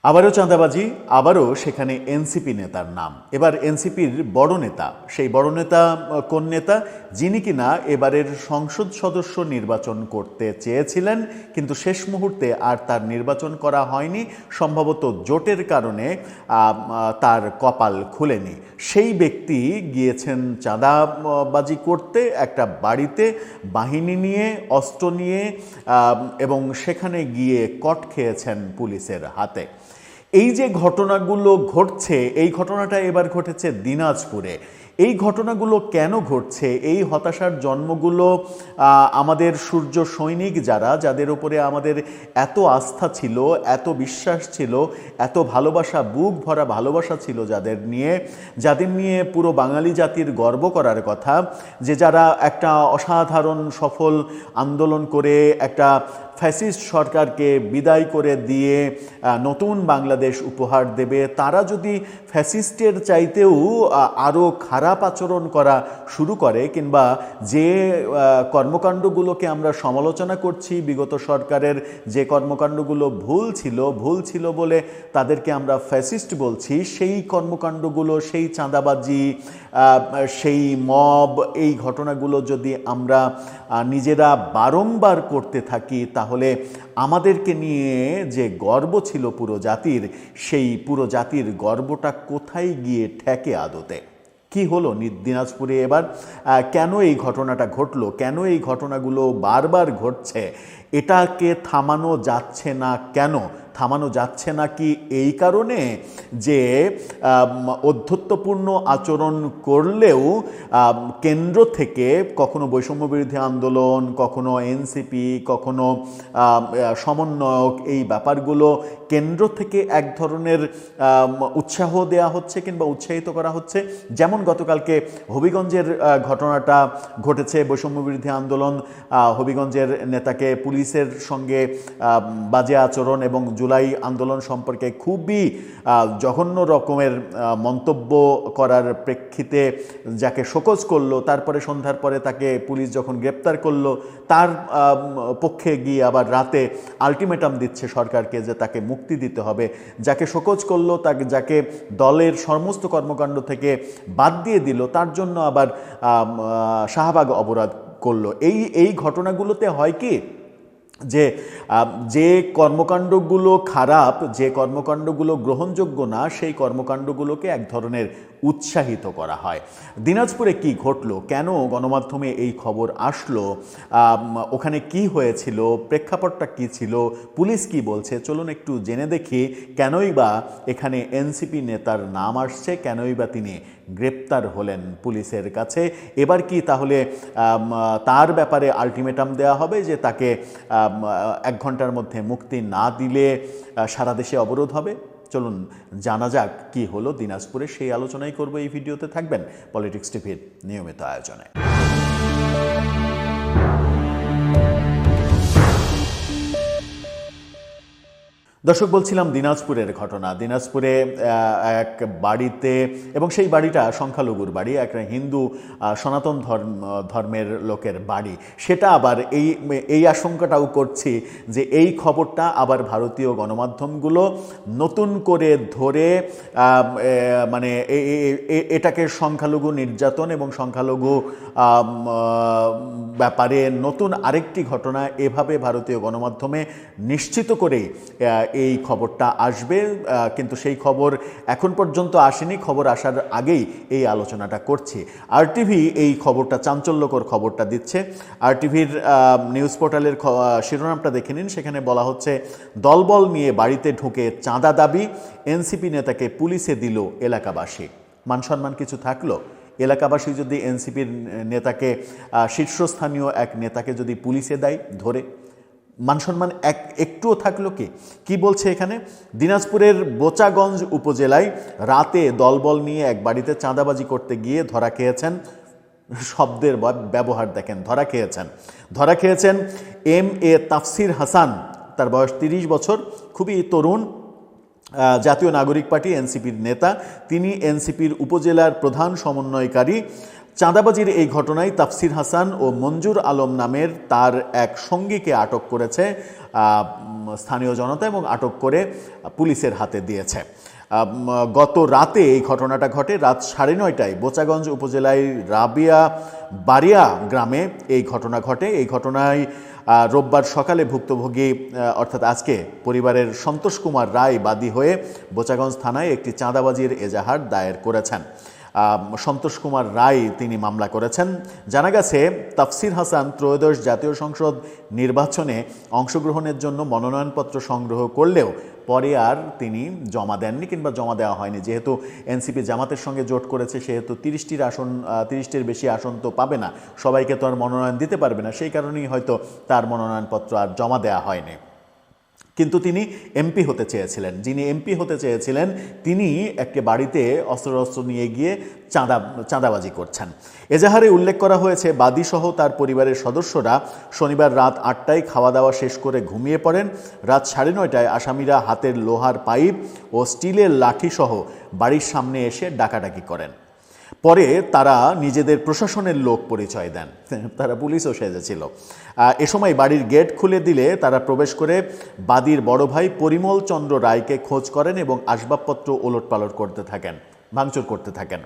আবারও চাঁদাবাজি, আবারও সেখানে এনসিপি নেতার নাম। এবার এনসিপির বড় নেতা, সেই বড় নেতা কোন নেতা? যিনি কিনা এবারের সংসদ সদস্য নির্বাচন করতে চেয়েছিলেন, কিন্তু শেষ মুহূর্তে আর তার নির্বাচন করা হয়নি, সম্ভবত জোটের কারণে তার কপাল খুলেনি। সেই ব্যক্তি গিয়েছেন চাঁদাবাজি করতে একটা বাড়িতে বাহিনী নিয়ে, অস্ত্র নিয়ে, এবং সেখানে গিয়ে কট খেয়েছেন পুলিশের হাতে। এই যে ঘটনাগুলো ঘটছে, এই ঘটনাটা এবার ঘটেছে দিনাজপুরে। এই ঘটনাগুলো কেন ঘটছে? এই হতাশার জন্মগুলো আমাদের সূর্য সৈনিক যাদের উপরে আমাদের এত আস্থা ছিল, এত বিশ্বাস ছিল, এত ভালোবাসা, বুক ভরা ভালোবাসা ছিল যাদের নিয়ে পুরো বাঙালি জাতির গর্ব করার কথা, যে যারা একটা অসাধারণ সফল আন্দোলন করে একটা ফ্যাসিস্ট সরকারকে বিদায় করে দিয়ে নতুন বাংলাদেশ উপহার দেবে, তারা যদি ফ্যাসিস্টের চাইতেও আরও খারাপ আচরণ করা শুরু করে, কিংবা যে কর্মকাণ্ডগুলোকে আমরা সমালোচনা করছি, বিগত সরকারের যে কর্মকাণ্ডগুলো ভুল ছিল বলে তাদেরকে আমরা ফ্যাসিস্ট বলছি, সেই কর্মকাণ্ডগুলো, সেই চাঁদাবাজি, সেই মব, এই ঘটনাগুলো যদি আমরা নিজেরা বারংবার করতে থাকি, তাহলে আমাদেরকে নিয়ে যে গর্ব ছিল পুরো জাতির, সেই পুরো জাতির গর্বটা কোথায় গিয়ে ঠেকে আদতে? কি হলো দিনাজপুরে এবার? কেন এই ঘটনাটা ঘটলো? কেন এই ঘটনাগুলো বারবার ঘটছে? এটাকে থামানো যাচ্ছে না কেন? থামানো যাচ্ছে না কি এই কারণে যে অধ্যত্বপূর্ণ আচরণ করলেও কেন্দ্র থেকে কখনো বৈষম্য বিরোধী আন্দোলন, কখনো এনসিপি, কখনো সমন্বয়ক, এই ব্যাপারগুলো কেন্দ্র থেকে এক ধরনের উৎসাহ দেয়া হচ্ছে কিংবা উৎসাহিত করা হচ্ছে। যেমন গতকালকে হবিগঞ্জের ঘটনাটা ঘটেছে, বৈষম্য বিরোধী আন্দোলন, হবিগঞ্জের নেতাকে পুলিশের সঙ্গে বাজে আচরণ এবং জুলাই আন্দোলন সম্পর্কে খুবই জঘন্য রকমের মন্তব্য করার প্রেক্ষিতে যাকে শোকজ করলো, তারপরে সন্ধ্যার পরে তাকে পুলিশ যখন গ্রেপ্তার করলো, তার পক্ষে গিয়ে আবার রাতে আলটিমেটাম দিচ্ছে সরকারকে যে তাকে মুক্তি দিতে হবে। যাকে শোকজ করলো, যাকে দলের সমস্ত কর্মকাণ্ড থেকে বাদ দিয়ে দিল, তার জন্য আবার শাহবাগ অবরোধ করলো। এই ঘটনাগুলোতে হয় কি, যে কর্মকাণ্ডগুলো খারাপ, যে কর্মকাণ্ডগুলো গ্রহণযোগ্য না, সেই কর্মকাণ্ডগুলোকে এক ধরনের উৎসাহিত করা হয়। দিনাজপুরে কি ঘটলো? কেন গণমাধ্যমে এই খবর আসলো? ওখানে কি হয়েছিল? প্রেক্ষাপটটা কি ছিল? পুলিশ কি বলছে? চলুন একটু জেনে দেখি কেনই বা এখানে এনসিপি নেতার নাম আসছে, কেনই বা তিনি গ্রেপ্তার হলেন পুলিশের কাছে। এবার কি তাহলে তার ব্যাপারে আলটিমেটাম দেওয়া হবে যে তাকে 1 ঘন্টার মধ্যে মুক্তি না দিলে সারা দেশে অবরোধ হবে? চলুন জানা যাক কি হলো দিনাজপুরে। সেই আলোচনাই করব এই ভিডিওতে। থাকবেন পলিটিক্স টিভির নিয়মিত আয়োজনে। দর্শক, বলছিলাম দিনাজপুরের ঘটনা। দিনাজপুরে এক বাড়িতে, এবং সেই বাড়িটা সংখ্যালঘুর বাড়ি, একটা হিন্দু সনাতন ধর্মের লোকের বাড়ি। সেটা আবার এই আশঙ্কাটাও করছি যে এই খবরটা আবার ভারতীয় গণমাধ্যমগুলো নতুন করে ধরে মানে এটাকে সংখ্যালঘু নির্যাতন এবং সংখ্যালঘু ব্যাপারে নতুন আরেকটি ঘটনা, এভাবে ভারতীয় গণমাধ্যমে নিশ্চিত করেই এই খবরটা আসবে। কিন্তু সেই খবর এখন পর্যন্ত আসেনি। খবর আসার আগেই এই আলোচনাটা করছি। আরটিভি এই খবরটা, চাঞ্চল্যকর খবরটা দিচ্ছে। আরটিভির নিউজ পোর্টালের শিরোনামটা দেখে নিন। সেখানে বলা হচ্ছে, দলবল নিয়ে বাড়িতে ঢুকে চাঁদা দাবি, এনসিপি নেতাকে পুলিশে দিল এলাকাবাসী। মান সম্মান কিছু থাকলো? এলাকাবাসী যদি এনসিপির নেতাকে, শীর্ষস্থানীয় এক নেতাকে যদি পুলিশে দেয় ধরে, মান সম্মান একটুও থাকলো কি বলছে এখানে? দিনাজপুরের বোচাগঞ্জ উপজেলায় রাতে দলবল নিয়ে এক বাড়িতে চাঁদাবাজি করতে গিয়ে ধরা খেয়েছেন, শব্দের ব্যবহার দেখেন, ধরা খেয়েছেন MA তাফসির হাসান। তার বয়স 30 বছর, খুবই তরুণ, জাতীয় নাগরিক পার্টি এনসিপির নেতা। তিনি এনসিপির উপজেলার প্রধান সমন্বয়কারী। চাঁদাবাজির এই ঘটনায় তাফসির হাসান ও মঞ্জুর আলম নামের তার এক সঙ্গীকে আটক করেছে স্থানীয় জনতা এবং আটক করে পুলিশের হাতে দিয়েছে। গত রাতে এই ঘটনাটা ঘটে। রাত 9:30টায় বোচাগঞ্জ উপজেলায় রাবিয়া বারিয়া গ্রামে এই ঘটনা ঘটে। এই ঘটনায় রোববার সকালে ভুক্তভোগী অর্থাৎ আজকে পরিবারের সন্তোষ কুমার রায় বাদী হয়ে বোচাগঞ্জ থানায় একটি চাঁদাবাজির এজাহার দায়ের করেছেন। সন্তোষ কুমার রায় তিনি মামলা করেছেন। জানা গেছে তাফসির হাসান ত্রয়োদশ জাতীয় সংসদ নির্বাচনে অংশগ্রহণের জন্য মনোনয়নপত্র সংগ্রহ করলেও পরে আর তিনি জমা দেননি কিংবা জমা দেওয়া হয়নি। যেহেতু এনসিপি জামাতের সঙ্গে জোট করেছে সেহেতু 30টির বেশি আসন তো পাবে না, সবাইকে তো আর মনোনয়ন দিতে পারবে না, সেই কারণেই হয়তো তার মনোনয়নপত্র আর জমা দেওয়া হয়নি। কিন্তু তিনি এমপি হতে চেয়েছিলেন। যিনি এমপি হতে চেয়েছিলেন তিনি একটি বাড়িতে অস্ত্র নিয়ে গিয়ে চাঁদাবাজি করছেন। এজাহারে উল্লেখ করা হয়েছে বাদীসহ তার পরিবারের সদস্যরা শনিবার রাত 8টায় খাওয়া দাওয়া শেষ করে ঘুমিয়ে পড়েন। রাত 9:30টায় আসামিরা হাতের লোহার পাইপ ও স্টিলের লাঠিসহ বাড়ির সামনে এসে ডাকাডাকি করেন। পরে তারা নিজেদের প্রশাসনের লোক পরিচয় দেন, তারা পুলিশও সেজেছিল। এ সময় বাড়ির গেট খুলে দিলে তারা প্রবেশ করে বাদীর বড় ভাই পরিমল চন্দ্র রায়কে খোঁজ করেন এবং আসবাবপত্র ওলটপালট করতে থাকেন, ভাঙচুর করতে থাকেন।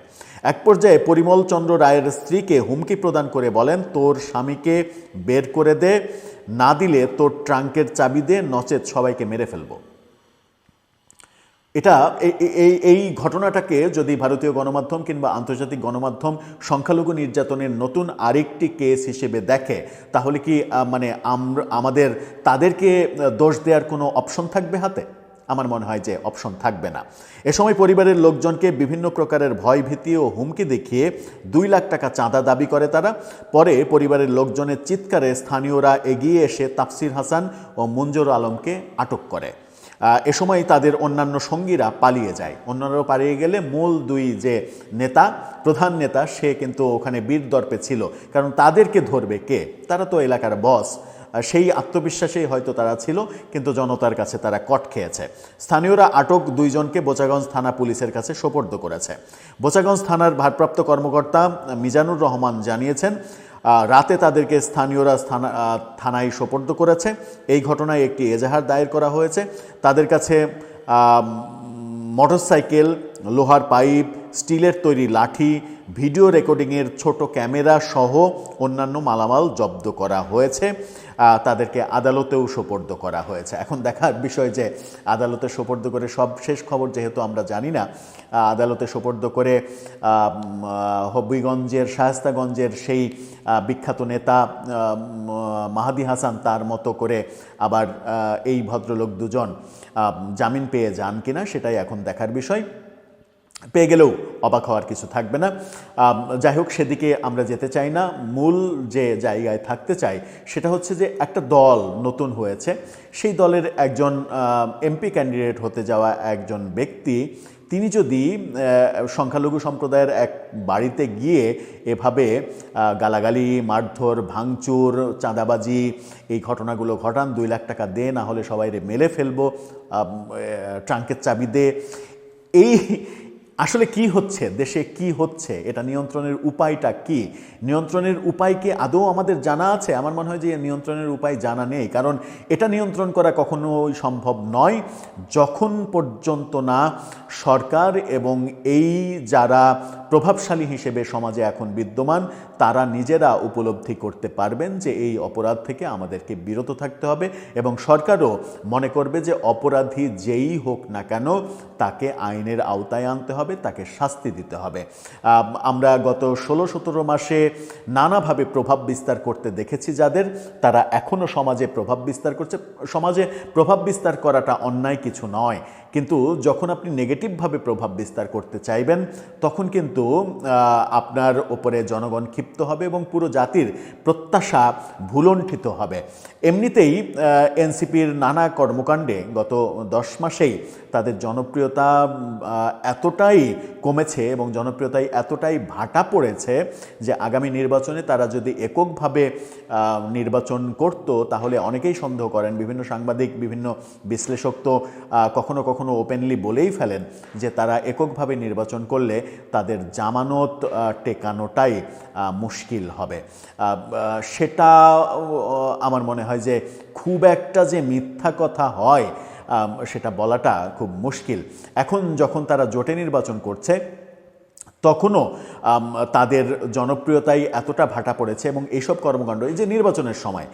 এক পর্যায়ে পরিমল চন্দ্র রায়ের স্ত্রীকে হুমকি প্রদান করে বলেন, তোর স্বামীকে বের করে দে, না দিলে তোর ট্রাঙ্কের চাবি দে, নচেত সবাইকে মেরে ফেলবো। এটা এই ঘটনাটাকে যদি ভারতীয় গণমাধ্যম কিংবা আন্তর্জাতিক গণমাধ্যম সংখ্যালঘু নির্যাতনের নতুন আরেকটি কেস হিসেবে দেখে তাহলে কি আমাদের তাদেরকে দোষ দেওয়ার কোনো অপশন থাকবে হাতে? আমার মনে হয় যে অপশন থাকবে না। এ সময় পরিবারের লোকজনকে বিভিন্ন প্রকারের ভয় ভীতি ও হুমকি দেখিয়ে 2 লাখ টাকা চাঁদা দাবি করে তারা। পরে পরিবারের লোকজনের চিৎকারে স্থানীয়রা এগিয়ে এসে তাফসির হাসান ও মঞ্জুর আলমকে আটক করে। এ সময় তাদের অন্যান্য সঙ্গীরা পালিয়ে যায়। অন্যরাও পালিয়ে গেলে মূল 2 যে নেতা, প্রধান নেতা, সে কিন্তু ওখানে বীরদর্পে ছিল, কারণ তাদেরকে ধরবে কে? তারা তো এলাকার বস। সেই আত্মবিশ্বাসেই হয়তো তারা ছিল, কিন্তু জনতার কাছে তারা কট খেয়েছে। স্থানীয়রা আটক 2 জনকে বোচাগঞ্জ থানা পুলিশের কাছে সোপর্দ করেছে। বোচাগঞ্জ থানার ভারপ্রাপ্ত কর্মকর্তা মিজানুর রহমান জানিয়েছেন, রাতে তাদেরকে স্থানীয়রা থানায় সোপর্দ করেছে। এই ঘটনায় একটি এজাহার দায়ের করা হয়েছে। তাদের কাছে মোটরসাইকেল, লোহার পাইপ, স্টিলের তৈরি লাঠি, ভিডিও রেকর্ডিংয়ের ছোট ক্যামেরা সহ অন্যান্য মালামাল জব্দ করা হয়েছে। তাদেরকে আদালতেও সোপর্দ করা হয়েছে। এখন দেখার বিষয় যে আদালতে সোপর্দ করে, সব শেষ খবর যেহেতু আমরা জানি না, আদালতে সোপর্দ করে হবিগঞ্জের শায়েস্তাগঞ্জের সেই বিখ্যাত নেতা মাহাদি হাসান তার মতো করে আবার এই ভদ্রলোক 2 জন জামিন পেয়ে যান কিনা, সেটাই এখন দেখার বিষয়। পেয়ে গেলেও অবাক হওয়ার কিছু থাকবে না। যাই হোক, সেদিকে আমরা যেতে চাই না। মূল যে জায়গায় থাকতে চাই সেটা হচ্ছে যে একটা দল নতুন হয়েছে, সেই দলের একজন এমপি ক্যান্ডিডেট হতে যাওয়া একজন ব্যক্তি, তিনি যদি সংখ্যালঘু সম্প্রদায়ের এক বাড়িতে গিয়ে এভাবে গালাগালি, মারধর, ভাঙচুর, চাঁদাবাজি এই ঘটনাগুলো ঘটান, 2 লাখ টাকা দে, না হলে সবাইরে মেরে ফেলবো, ট্রাঙ্কের চাবি দে, এই আসলে কি হচ্ছে দেশে, কি হচ্ছে, এটা নিয়ন্ত্রণের উপায়টা কি? নিয়ন্ত্রণের উপায় কি আদৌ আমাদের জানা আছে? আমার মনে হয় যে নিয়ন্ত্রণের উপায় জানা নেই, কারণ এটা নিয়ন্ত্রণ করা কখনোই সম্ভব নয় যখন পর্যন্ত না সরকার এবং এই যারা প্রভাবশালী হিসেবে সমাজে এখন বিদ্যমান তারা নিজেরা উপলব্ধি করতে পারবেন যে এই অপরাধ থেকে আমাদেরকে বিরত থাকতে হবে, এবং সরকারও মনে করবে যে অপরাধী যেই হোক না কেন তাকে আইনের আওতায় আনতে হবে, তাকে শাস্তি দিতে হবে। আমরা গত 16-17 মাসে নানাভাবে প্রভাব বিস্তার করতে দেখেছি যাদের, তারা এখনও সমাজে প্রভাব বিস্তার করছে। সমাজে প্রভাব বিস্তার করাটা অন্যায় কিছু নয়, কিন্তু যখন আপনি নেগেটিভভাবে প্রভাব বিস্তার করতে চাইবেন তখন কিন্তু আপনার ওপরে জনগণ ক্ষিপ্ত হবে এবং পুরো জাতির প্রত্যাশা ভুলণ্ঠিত হবে। এমনিতেই এনসিপির নানা কর্মকাণ্ডে গত 10 মাসেই তাদের জনপ্রিয়তা এতটাই কমেছে এবং জনপ্রিয়তায় এতটাই ভাটা পড়েছে যে আগামী নির্বাচনে তারা যদি এককভাবে নির্বাচন করত তাহলে অনেকেই সন্দেহ করেন, বিভিন্ন সাংবাদিক বিভিন্ন বিশ্লেষক তো কখনো কখনো ওপেনলি বলেই ফেলেন যে তারা এককভাবে নির্বাচন করলে তাদের জামানত টেকানোটাই মুশকিল হবে। সেটা আমার মনে হয় যে খুব একটা যে মিথ্যা কথা হয় সেটা বলাটা খুব মুশকিল। এখন যখন তারা জোটে নির্বাচন করছে তখনও তাদের জনপ্রিয়তায় এতটা ভাটা পড়েছে এবং এইসব কর্মকাণ্ড, এই যে নির্বাচনের সময়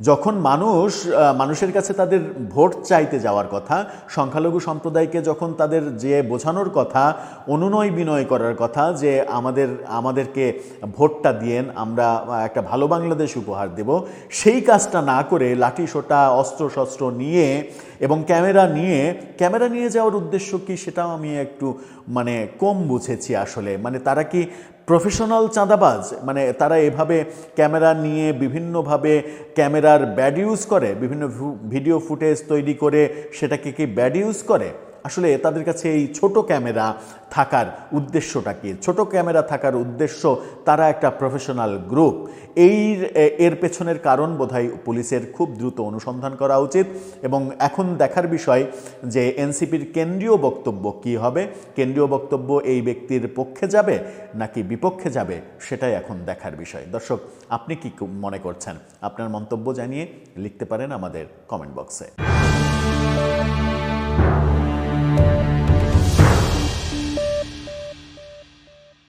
যখন মানুষের কাছে তাদের ভোট চাইতে যাওয়ার কথা, সংখ্যালঘু সম্প্রদায়কে যখন তাদের যে বোঝানোর কথা, অনুনয় বিনয় করার কথা যে আমাদেরকে ভোটটা দিয়েন, আমরা একটা ভালো বাংলাদেশ উপহার দেব, সেই কাজটা না করে লাঠি সোটা অস্ত্রশস্ত্র নিয়ে এবং ক্যামেরা নিয়ে যাওয়ার উদ্দেশ্য কি সেটাও আমি একটু কম বুঝেছি আসলে। তারা কি প্রফেশনাল চাঁদাবাজ? তারা এভাবে ক্যামেরা নিয়ে বিভিন্নভাবে ক্যামেরার ব্যাড ইউজ করে, বিভিন্ন ভিডিও ফুটেজ তৈরি করে সেটাকে কি ব্যাড ইউজ করে? আসলে তাদের কাছে এই ছোট ক্যামেরা থাকার উদ্দেশ্যটা কি? ছোট ক্যামেরা থাকার উদ্দেশ্য তারা একটা প্রফেশনাল গ্রুপ। এর পেছনের কারণ বোধহয় পুলিশের খুব দ্রুত অনুসন্ধান করা উচিত এবং এখন দেখার বিষয় যে এনসিপির কেন্দ্রীয় বক্তব্য কি হবে। কেন্দ্রীয় বক্তব্য এই ব্যক্তির পক্ষে যাবে নাকি বিপক্ষে যাবে সেটাই এখন দেখার বিষয়। দর্শক, আপনি কি মনে করছেন? আপনার মন্তব্য জানিয়ে লিখতে পারেন আমাদের কমেন্ট বক্সে।